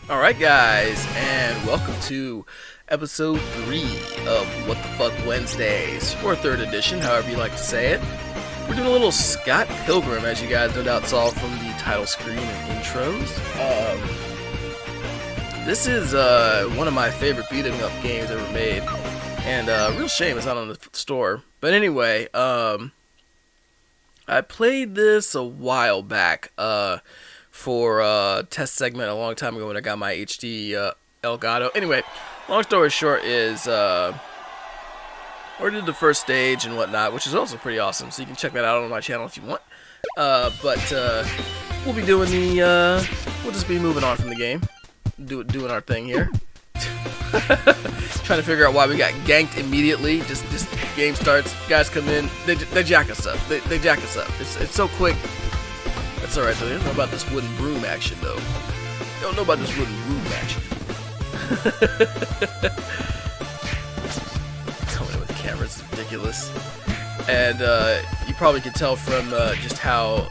Alright guys, and welcome to episode 3 of What the Fuck Wednesdays, or 3rd edition, however you like to say it. We're doing a little Scott Pilgrim, as you guys no doubt saw from the title screen and intros. This is one of my favorite beating up games ever made, and real shame it's not on the store. But anyway, I played this a while back, for a test segment a long time ago when I got my HD Elgato. Anyway, long story short is I did the first stage and whatnot, which is also pretty awesome, so you can check that out on my channel if you want. But we'll be doing we'll just be moving on from the game, doing our thing here. Trying to figure out why we got ganked immediately. Just game starts, guys come in, they jack us up. They jack us up. It's so quick. That's alright though. They don't know about this wooden broom action though. They don't know about this wooden broom action. Coming in with the camera, it's ridiculous. And you probably can tell from just how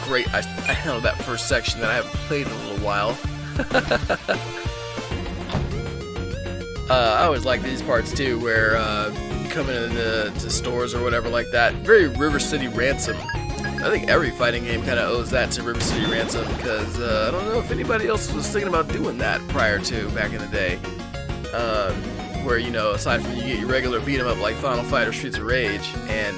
great I handled that first section that I haven't played in a little while. I always like these parts too, where coming into stores or whatever like that. Very River City Ransom. I think every fighting game kind of owes that to River City Ransom, because I don't know if anybody else was thinking about doing that prior to back in the day. Where, you know, aside from you get your regular beat 'em up like Final Fight or Streets of Rage, and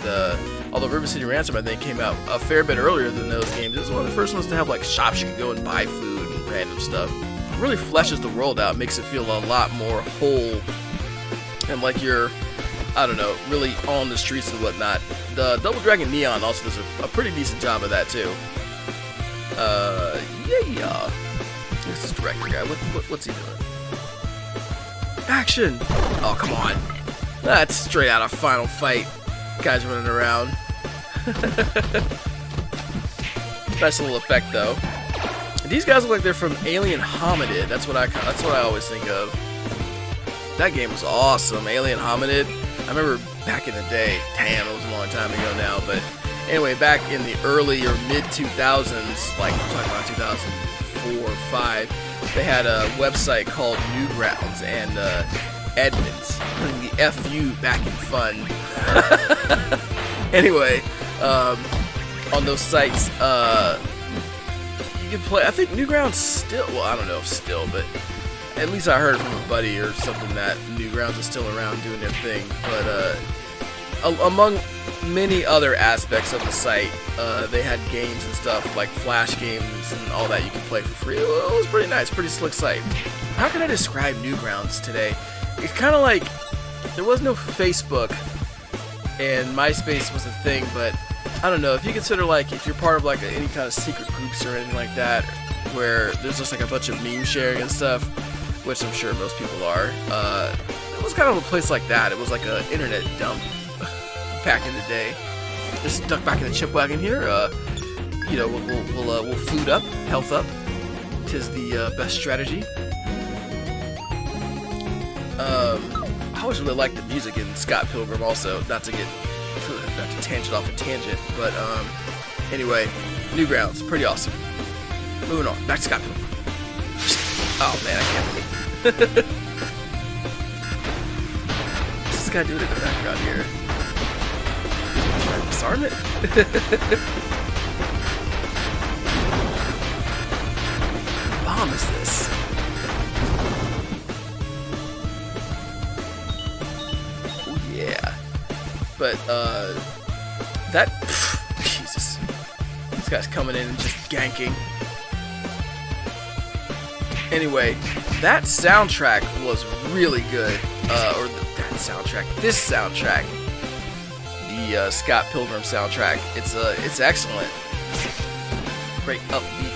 although River City Ransom I think came out a fair bit earlier than those games, it was one of the first ones to have like shops you could go and buy food and random stuff. It really fleshes the world out, makes it feel a lot more whole, and like you're, I don't know, really on the streets and whatnot. The Double Dragon Neon also does a pretty decent job of that too. Yeah. Who's this director guy? What's he doing? Action! Oh, come on. That's straight out of Final Fight. Guys running around. Nice little effect though. These guys look like they're from Alien Hominid. That's what I always think of. That game was awesome. Alien Hominid. I remember back in the day, damn, it was a long time ago now, but anyway, back in the early or mid 2000s, like I'm talking about 2004 or 5, they had a website called Newgrounds, and admins putting the FU back in fun. Anyway, on those sites, you could play, I think Newgrounds still, well, I don't know if still, but at least I heard from a buddy or something that Newgrounds is still around doing their thing. But among many other aspects of the site, they had games and stuff like Flash games and all that you could play for free. It was pretty nice, pretty slick site. How can I describe Newgrounds today? It's kind of like there was no Facebook and MySpace was a thing, but I don't know, if you consider like if you're part of like any kind of secret groups or anything like that, where there's just like a bunch of meme sharing and stuff, which I'm sure most people are. It was kind of a place like that. It was like an internet dump back in the day. Just duck back in the chip wagon here. You know, we'll food up, health up. 'Tis the best strategy. I always really liked the music in Scott Pilgrim. Also, not to tangent off a tangent, but anyway, Newgrounds, pretty awesome. Moving on, back to Scott Pilgrim. Oh man, I can't. What's this guy doing in the background here? Trying to disarm it? What bomb is this? Oh yeah. But Jesus. This guy's coming in and just ganking. Anyway, that soundtrack was really good. This soundtrack, the Scott Pilgrim soundtrack, it's excellent. Great upbeat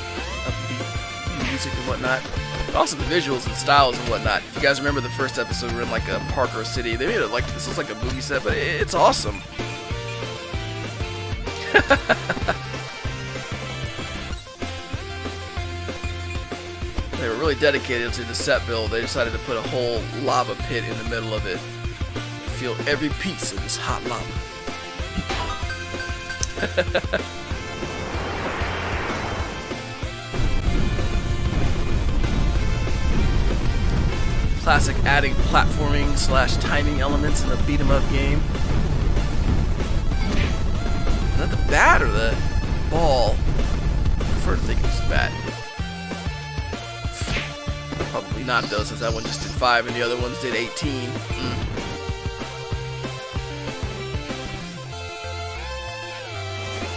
music and whatnot. But also the visuals and styles and whatnot. If you guys remember the first episode, we were in like a park or a city. They made it like this was like a movie set, but it's awesome. They were really dedicated to the set build. They decided to put a whole lava pit in the middle of it. Feel every piece of this hot lava. classic adding platforming / timing elements in a beat 'em up game. Is that the bat or the ball? I prefer to think it's the bat. Probably not though, since that one just did 5 and the other ones did 18.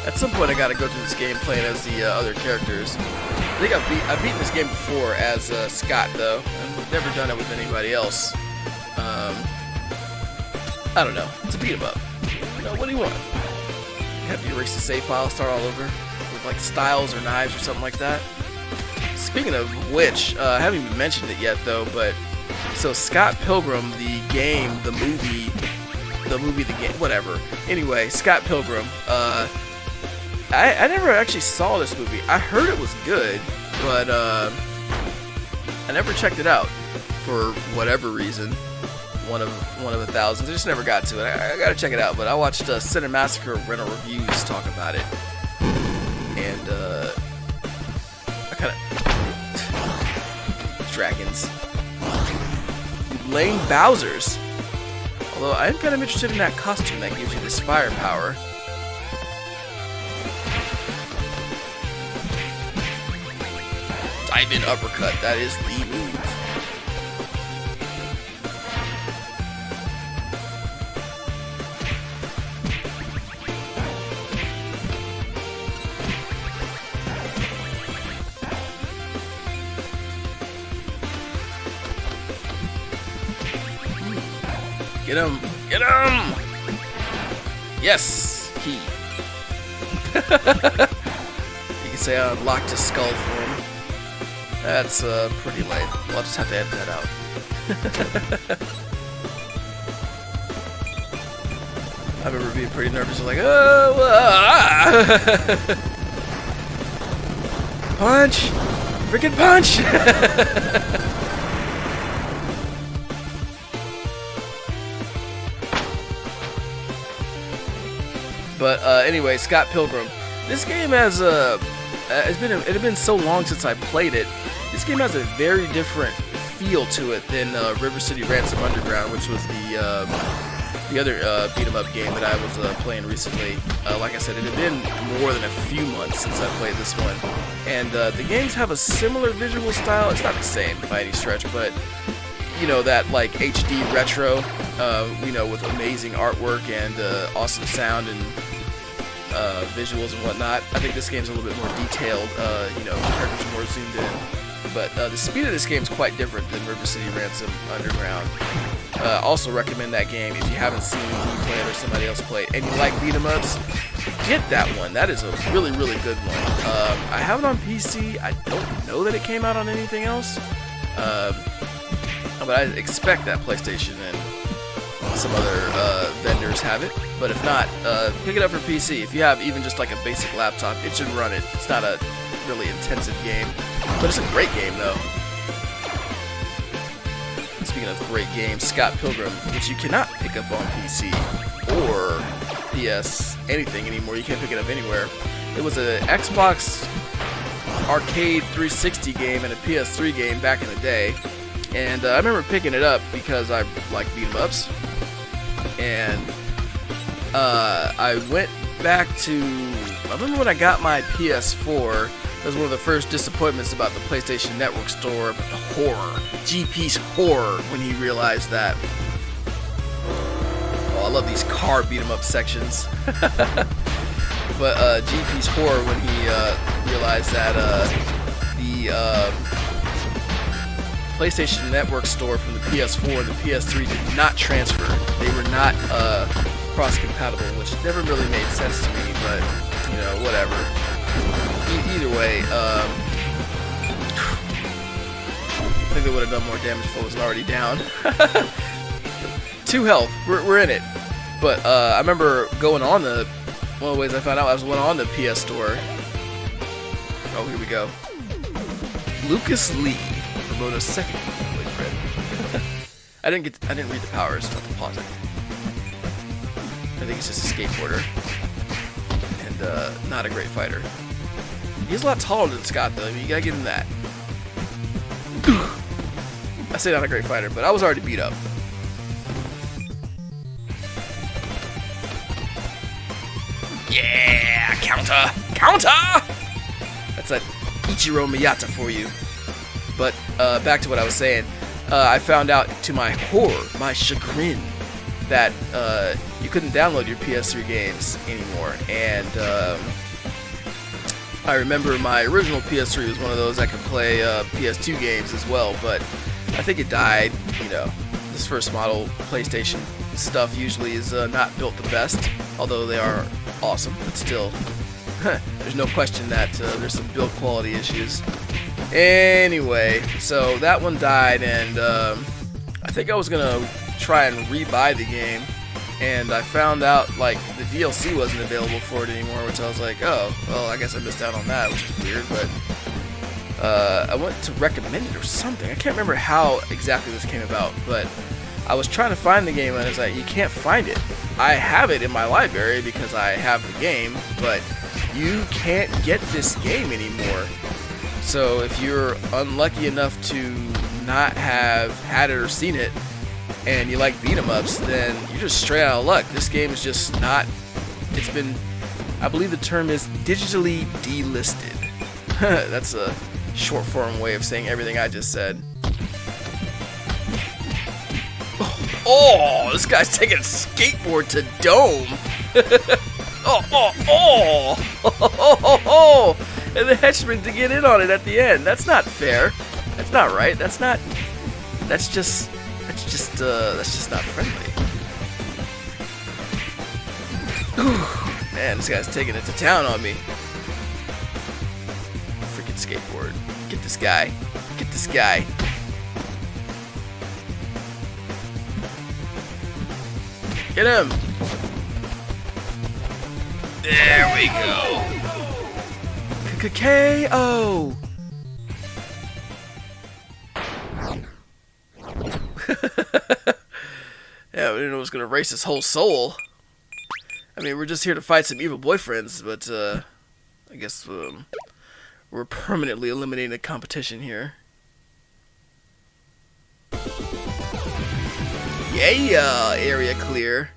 At some point I gotta go through this game playing as the other characters. I think I've beaten this game before as Scott though. I've never done it with anybody else. I don't know. It's a beat 'em up. You know, what do you want? You have to erase the save file, start all over with like styles or knives or something like that. Speaking of which, I haven't even mentioned it yet though, but so Scott Pilgrim, the game, the movie, the game, whatever. Anyway, Scott Pilgrim. I never actually saw this movie. I heard it was good, but I never checked it out for whatever reason. One of 1,000. I just never got to it. I gotta check it out. But I watched Cinemassacre rental reviews talk about it, and I kind of dragons, lame Bowsers. Although I am kind of interested in that costume that gives you this firepower. Dive in uppercut. That is the move. Get him! Get him! Yes! Key. You can say I unlocked his skull for him. That's pretty lame. I'll just have to edit that out. I remember being pretty nervous. Like, oh! Punch! Freaking punch! But anyway, Scott Pilgrim. This game has it had been so long since I played it. This game has a very different feel to it than River City Ransom Underground, which was the other beat 'em up game that I was playing recently. Like I said, it had been more than a few months since I played this one, and the games have a similar visual style. It's not the same by any stretch, but you know, that like HD retro, you know, with amazing artwork and awesome sound and visuals and whatnot. I think this game's a little bit more detailed, you know, characters are more zoomed in. But the speed of this game is quite different than River City Ransom Underground. Also recommend that game if you haven't seen me play it or somebody else play it and you like beat 'em ups. Get that one. That is a really, really good one. I have it on PC. I don't know that it came out on anything else. But I expect that PlayStation and some other vendors have it. But if not, pick it up for PC. If you have even just like a basic laptop, it should run it. It's not a really intensive game, but it's a great game though. Speaking of great games, Scott Pilgrim, which you cannot pick up on PC or PS anything anymore. You can't pick it up anywhere. It was an Xbox Arcade 360 game and a PS3 game back in the day. And I remember picking it up because I like beat 'em ups. And I went back to, I remember when I got my PS4, that was one of the first disappointments about the PlayStation Network store, about the horror, GP's horror when he realized that. Oh, I love these car beat 'em up sections. But GP's horror when he realized that the PlayStation Network store from the PS4 and the PS3 did not transfer. They were not cross-compatible, which never really made sense to me, but, you know, whatever. Either way, I think they would have done more damage if I wasn't already down. 2 health, we're in it. But I remember going on the, one of the ways I found out I was went on the PS store. Oh, here we go. Lucas Lee. Moto's second boyfriend. I didn't read the powers. Not the pause. I think he's just a skateboarder and not a great fighter. He's a lot taller than Scott though. I mean, you gotta give him that. I say not a great fighter, but I was already beat up. Yeah, counter! Counter! That's that Ichiro Miyata for you. But back to what I was saying. I found out, to my horror, my chagrin, that you couldn't download your PS3 games anymore. And I remember my original PS3 was one of those that could play PS2 games as well, but I think it died. You know, this first model PlayStation stuff usually is not built the best, although they are awesome, but still, there's no question that there's some build quality issues. Anyway, so that one died, and I think I was gonna try and rebuy the game, and I found out like the DLC wasn't available for it anymore, which I was like, oh, well, I guess I missed out on that, which is weird. But I went to recommend it or something. I can't remember how exactly this came about, but I was trying to find the game, and it's like, you can't find it. I have it in my library because I have the game, but you can't get this game anymore. So if you're unlucky enough to not have had it or seen it, and you like beat 'em ups, then you're just straight out of luck. This game is just not. It's been, I believe the term is digitally delisted. That's a short form way of saying everything I just said. Oh, this guy's taking a skateboard to Dome. Oh. And the henchman to get in on it at the end. That's not fair. That's not right. That's just not friendly. Ooh, man, this guy's taking it to town on me. Freaking skateboard. Get this guy. Get this guy. Get him. There we go. KO. Yeah, we didn't know it was gonna erase his whole soul. I mean, we're just here to fight some evil boyfriends, but I guess we're permanently eliminating the competition here. Yeah, area clear.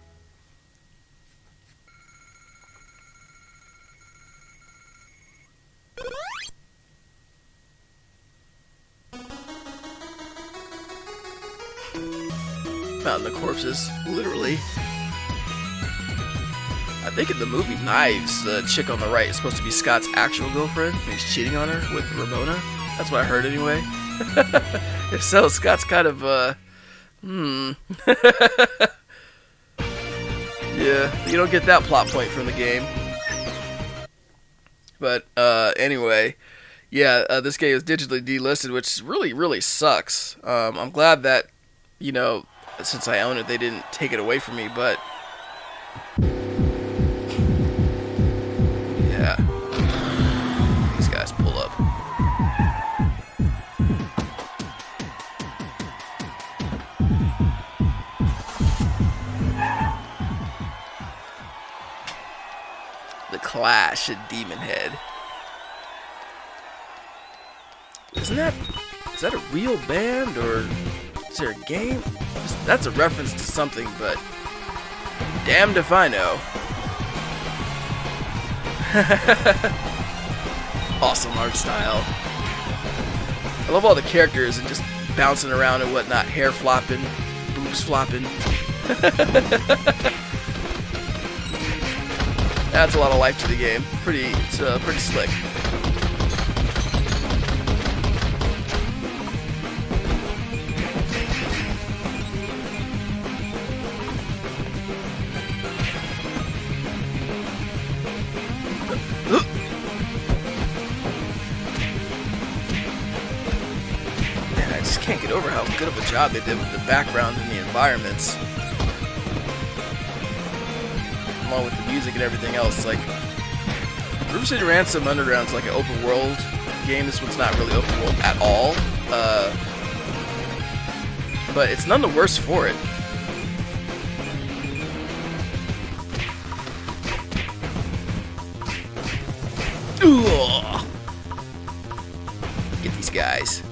Found the corpses, literally. I think in the movie Knives, the chick on the right is supposed to be Scott's actual girlfriend, and he's cheating on her with Ramona. That's what I heard anyway. If so, Scott's kind of, Yeah, you don't get that plot point from the game. But, anyway, yeah, this game is digitally delisted, which really, really sucks. I'm glad that, you know, since I own it, they didn't take it away from me, but yeah, these guys pull up. The Clash at Demon Head. Is that a real band, or is there a game? That's a reference to something, but damned if I know. Awesome art style. I love all the characters and just bouncing around and whatnot, hair flopping, boobs flopping. Adds a lot of life to the game. Pretty slick. Can't get over how good of a job they did with the background and the environments, along with the music and everything else. Like, River City Ransom Underground's like an open world game. This one's not really open world at all, but it's none the worse for it. Ugh. Get these guys.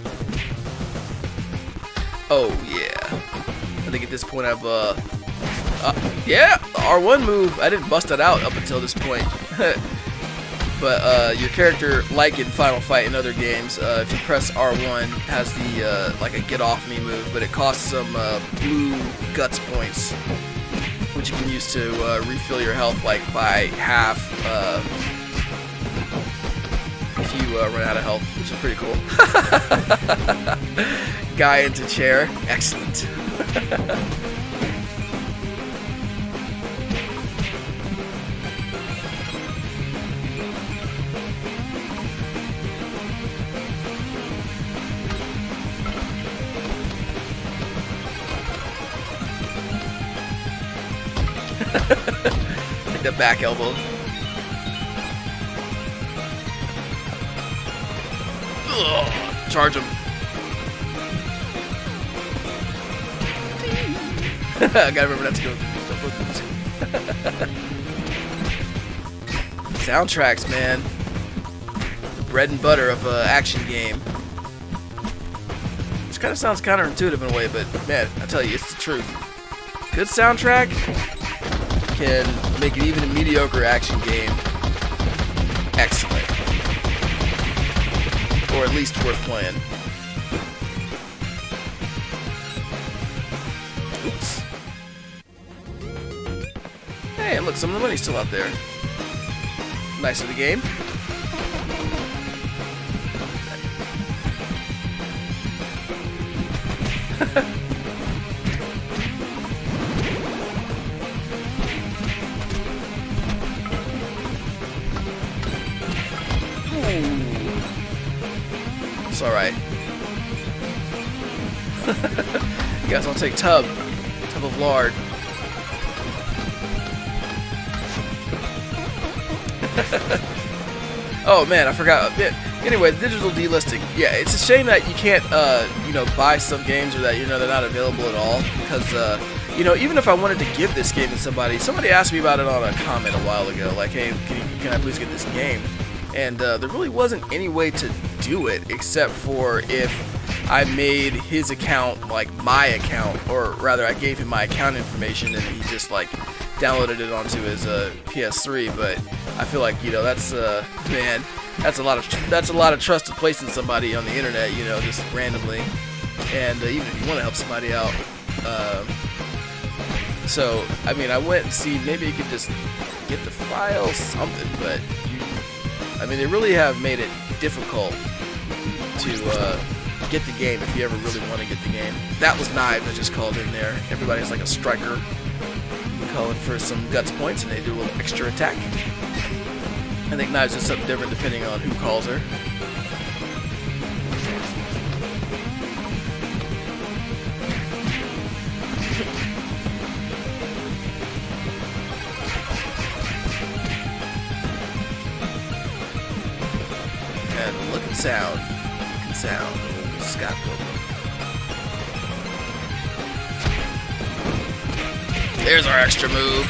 Oh yeah. I think at this point I've yeah, the R1 move. I didn't bust that out up until this point. But your character, like in Final Fight and other games, if you press R1, has the like a get off me move, but it costs some blue guts points, which you can use to refill your health like by half if you run out of health, which is pretty cool. Guy into chair, excellent. Like the back elbow. Ugh, charge him. I gotta remember not to go. Soundtracks, man. The bread and butter of an action game. Which kind of sounds counterintuitive in a way, but man, I tell you, it's the truth. Good soundtrack can make it even a mediocre action game excellent, or at least worth playing. Oops. Hey, and look, some of the money's still out there. Nice of the game. It's alright. You guys, I'll take tub of lard. Oh man, I forgot. Anyway, digital delisting. Yeah, it's a shame that you can't, you know, buy some games, or that, you know, they're not available at all. Because, you know, even if I wanted to give this game to somebody asked me about it on a comment a while ago, like, hey, can I please get this game? And there really wasn't any way to do it except for if I made his account like my account, or rather I gave him my account information and he just like downloaded it onto his PS3. But I feel like, you know, that's man, that's a lot of trust to place in somebody on the internet, you know, just randomly. And even if you want to help somebody out, so I mean, I went and see maybe you could just get the file something, but I mean, they really have made it difficult to get the game if you ever really want to get the game. That was Knives I just called in there. Everybody's like a striker calling for some guts points, and they do a little extra attack. I think Knives is something different depending on who calls her. And look and sound. Old Scott Pilgrim. There's our extra move.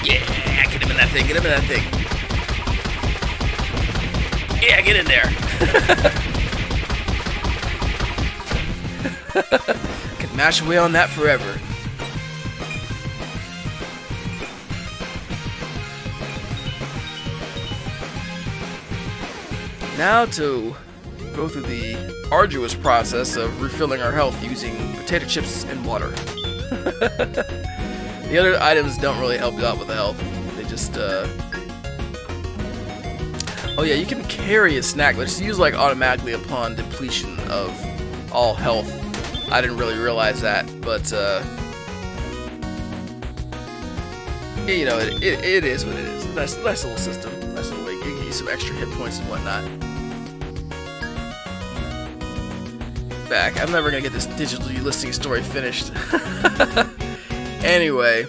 Yeah, get him in that thing, Yeah, get in there. Can mash away on that forever. Now to go through the arduous process of refilling our health using potato chips and water. The other items don't really help you out with the health. They just, oh yeah, you can carry a snack, but it's used like automatically upon depletion of all health. I didn't really realize that, but you know, it is what it is. Nice little system. Nice little way to give you some extra hit points and whatnot. Back. I'm never gonna get this digital delisting story finished. Anyway,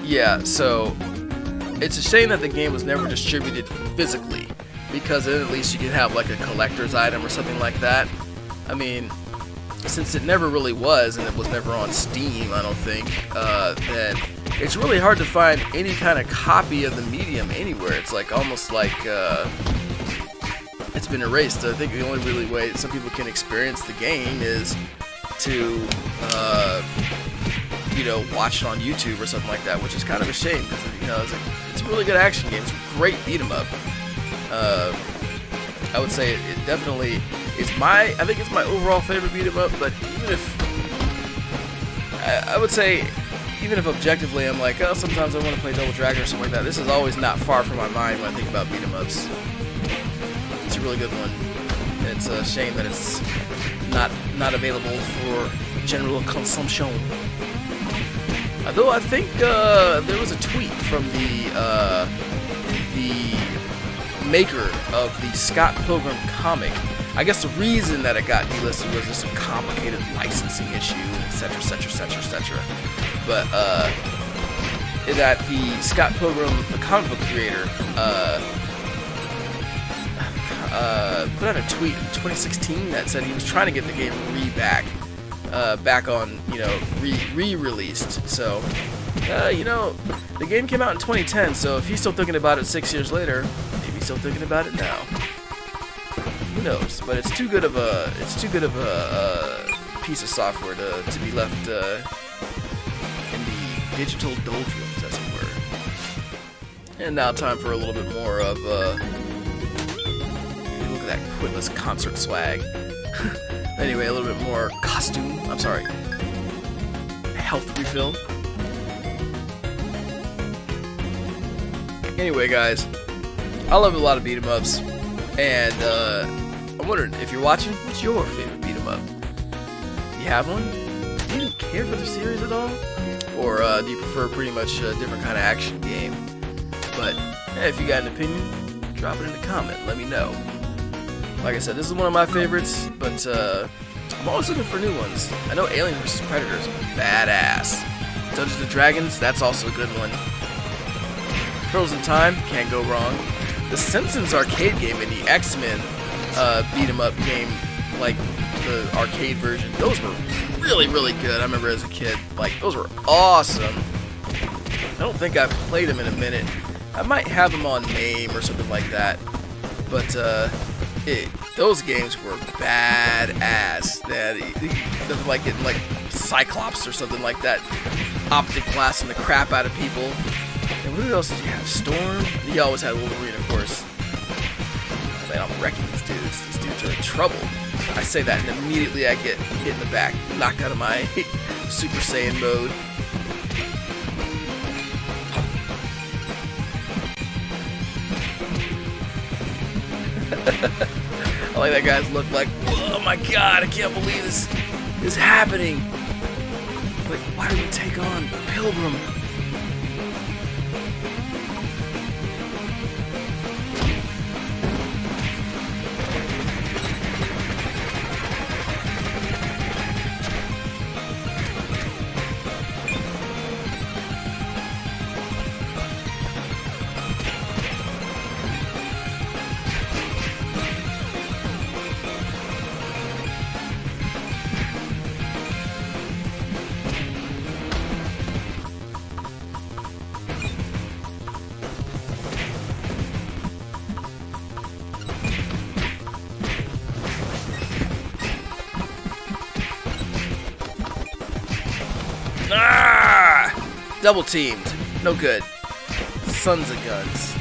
yeah. So it's a shame that the game was never distributed physically, because then at least you could have like a collector's item or something like that. I mean, since it never really was, and it was never on Steam, I don't think, then it's really hard to find any kind of copy of the medium anywhere. It's like almost like it's been erased. I think the only really way some people can experience the game is to you know, watch it on YouTube or something like that, which is kind of a shame because, you know, it's a really good action game. It's a great beat 'em up. I would say it definitely is I think it's my overall favorite beat 'em up. But even if I would say, even if objectively I'm like, oh, sometimes I want to play Double Dragon or something like that, this is always not far from my mind when I think about beat 'em ups. It's a really good one. It's a shame that it's not available for general consumption. Although I think there was a tweet from the maker of the Scott Pilgrim comic. I guess the reason that it got delisted was just a complicated licensing issue, etc., etc., etc., etc. But that the Scott Pilgrim, the comic book creator, put out a tweet in 2016 that said he was trying to get the game back on, you know, re-released. So, you know, the game came out in 2010, so if he's still thinking about it 6 years later, maybe he's still thinking about it now. Who knows? But it's too good of a piece of software to be left in the digital doldrums, as it were. And now time for a little bit more of look at that Quitless concert swag. Anyway, a little bit more costume. I'm sorry. Health refill. Anyway, guys, I love a lot of beat 'em ups, and I'm wondering if you're watching, what's your favorite beat 'em up? Do you have one? Do you even care for the series at all, or do you prefer pretty much a different kind of action game? But hey, if you got an opinion, drop it in the comment. Let me know. Like I said, this is one of my favorites, but I'm always looking for new ones. I know Alien vs. Predator is badass. Dungeons & Dragons, that's also a good one. Turtles in Time, can't go wrong. The Simpsons arcade game and the X-Men beat 'em up game, like the arcade version, those were really, really good. I remember as a kid, like, those were awesome. I don't think I've played them in a minute. I might have them on MAME or something like that, but those games were badass. Nothing like getting like Cyclops or something like that, optic blasting the crap out of people. And what else did you have? Storm? You always had Wolverine, of course. Oh, man, I'm wrecking these dudes. These dudes are in trouble. I say that and immediately I get hit in the back, knocked out of my Super Saiyan mode. I like that guy's look like, oh my god, I can't believe this is happening. Like, why did we take on Pilgrim? Ah! Double teamed. No good. Sons of guns.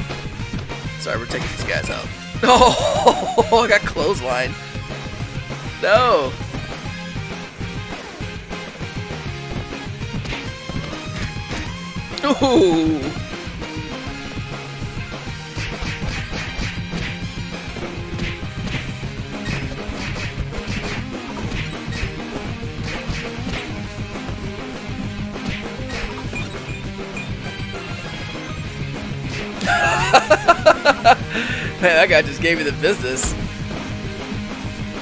Sorry, we're taking these guys out. Oh, I got clothesline. No. Ooh. Man, that guy just gave me the business.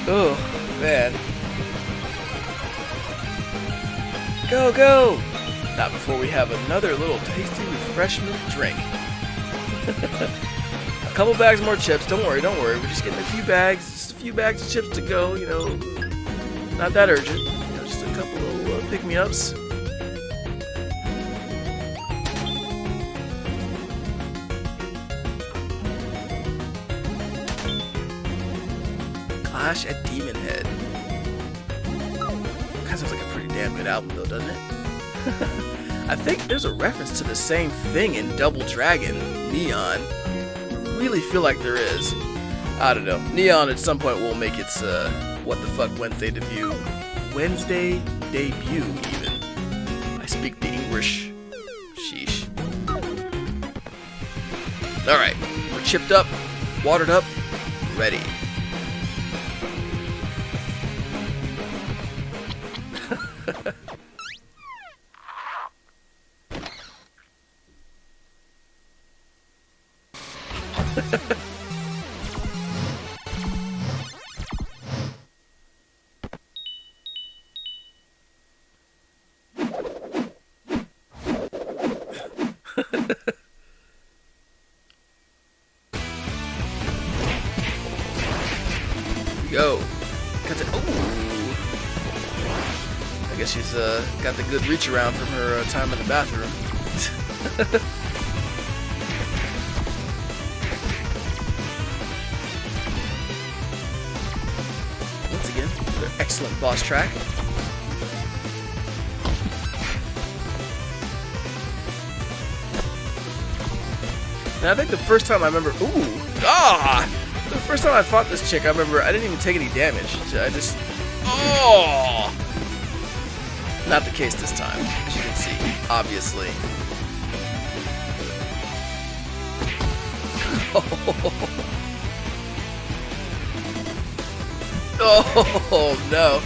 Oh, man. Go, go! Not before we have another little tasty refreshment drink. A couple bags more chips. Don't worry, don't worry. We're just getting a few bags. Just a few bags of chips to go, you know. Not that urgent. You know, just a couple little pick-me-ups. Clash at Demon Head. Kind of sounds like a pretty damn good album, though, doesn't it? I think there's a reference to the same thing in Double Dragon, Neon. I really feel like there is. I don't know. Neon at some point will make its What the Fuck Wednesday debut. Wednesday debut, even. I speak the English. Sheesh. Alright. We're chipped up, watered up, ready. Go. Got the, ooh. I guess she's got the good reach around from her time in the bathroom. Once again, another excellent boss track. And I think the first time I remember, the first time I fought this chick, I remember I didn't even take any damage. I just, not the case this time, as you can see, obviously. Oh no.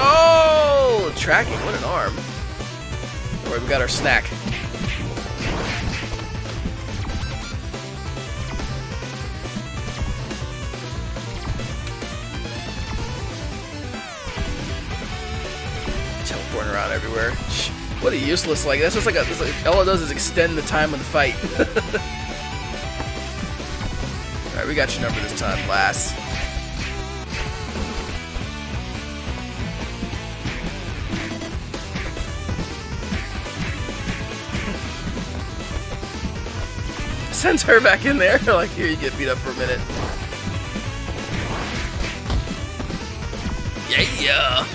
Oh, tracking, what an arm. Alright, we got our snack. Teleporting around everywhere. What a useless, like, that's just like all it does is extend the time of the fight. Alright, we got your number this time, lass. Sends her back in there. Like, here, you get beat up for a minute. Yeah.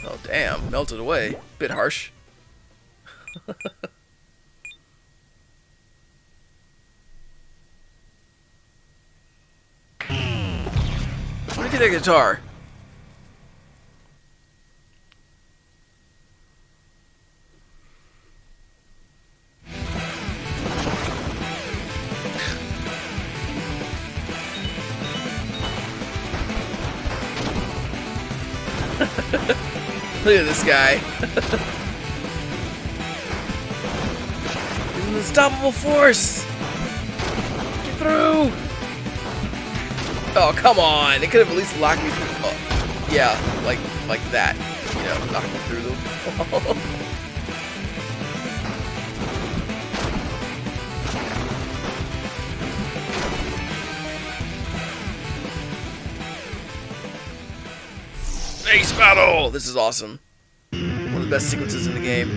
Oh damn, melted away. Bit harsh. Let me get that guitar. Look at this guy. He's an unstoppable force. Get through. Oh, come on. It could have at least locked me through. Oh, yeah, like that. You know, knock me through the wall. Ace battle! This is awesome. One of the best sequences in the game.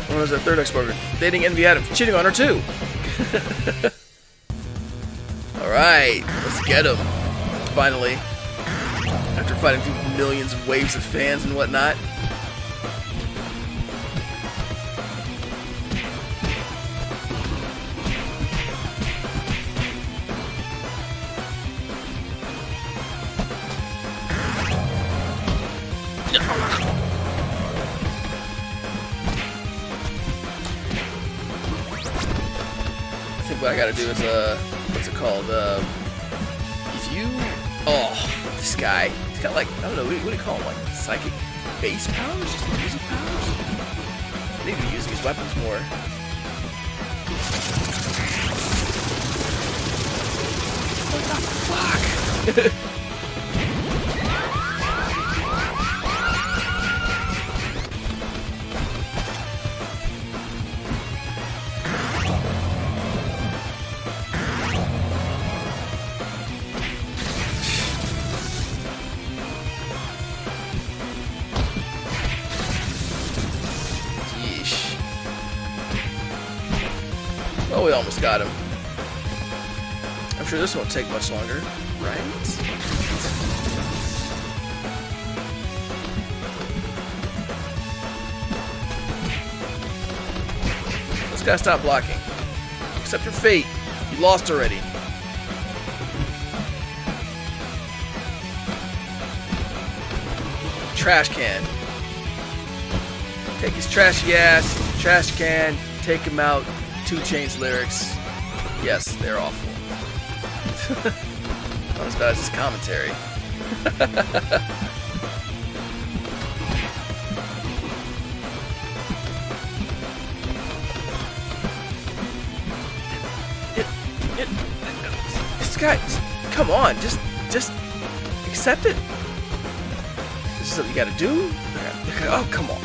When was our third ex-partner? Dating envy Adam, cheating on her too. Alright, let's get him. Finally. After fighting through millions of waves of fans and whatnot. I think what I gotta do is, what's it called? If you... Oh, this guy. He's got like, I don't know, what do you call him? Like psychic base powers? Just music powers? I need to be using these weapons more. What the fuck? Oh, we almost got him. I'm sure this won't take much longer, right? This guy stop blocking. Accept your fate. You lost already. Trash can. Take his trashy ass, trash can, take him out. 2 Chainz lyrics. Yes, they're awful. Not as bad as his commentary. This guy, come on, just accept it. This is what you gotta do. Oh, come on.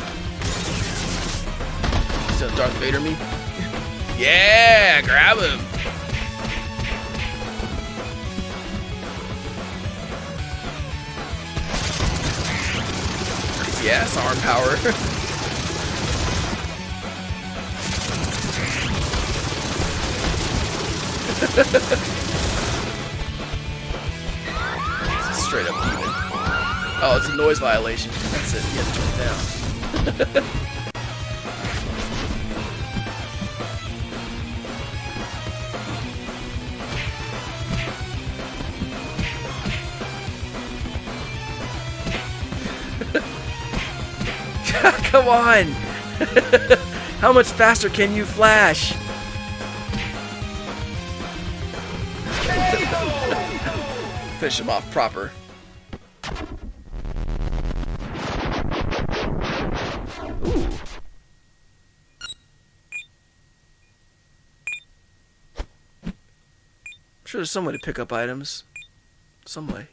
He's gonna Darth Vader me. Yeah, grab him. Crazy ass arm power. Straight up demon. Oh, it's a noise violation. That's it. You have to turn it down. Come on! How much faster can you flash? Finish him off proper. Ooh. I'm sure there's some way to pick up items. Some way.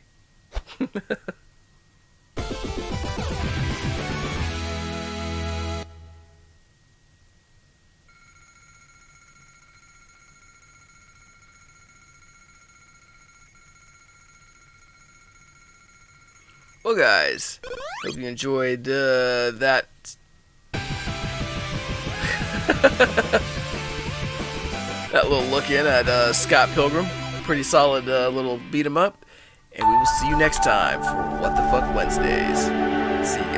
Well, guys, hope you enjoyed that. That little look in at Scott Pilgrim. Pretty solid little beat 'em up. And we will see you next time for What the Fuck Wednesdays. See ya.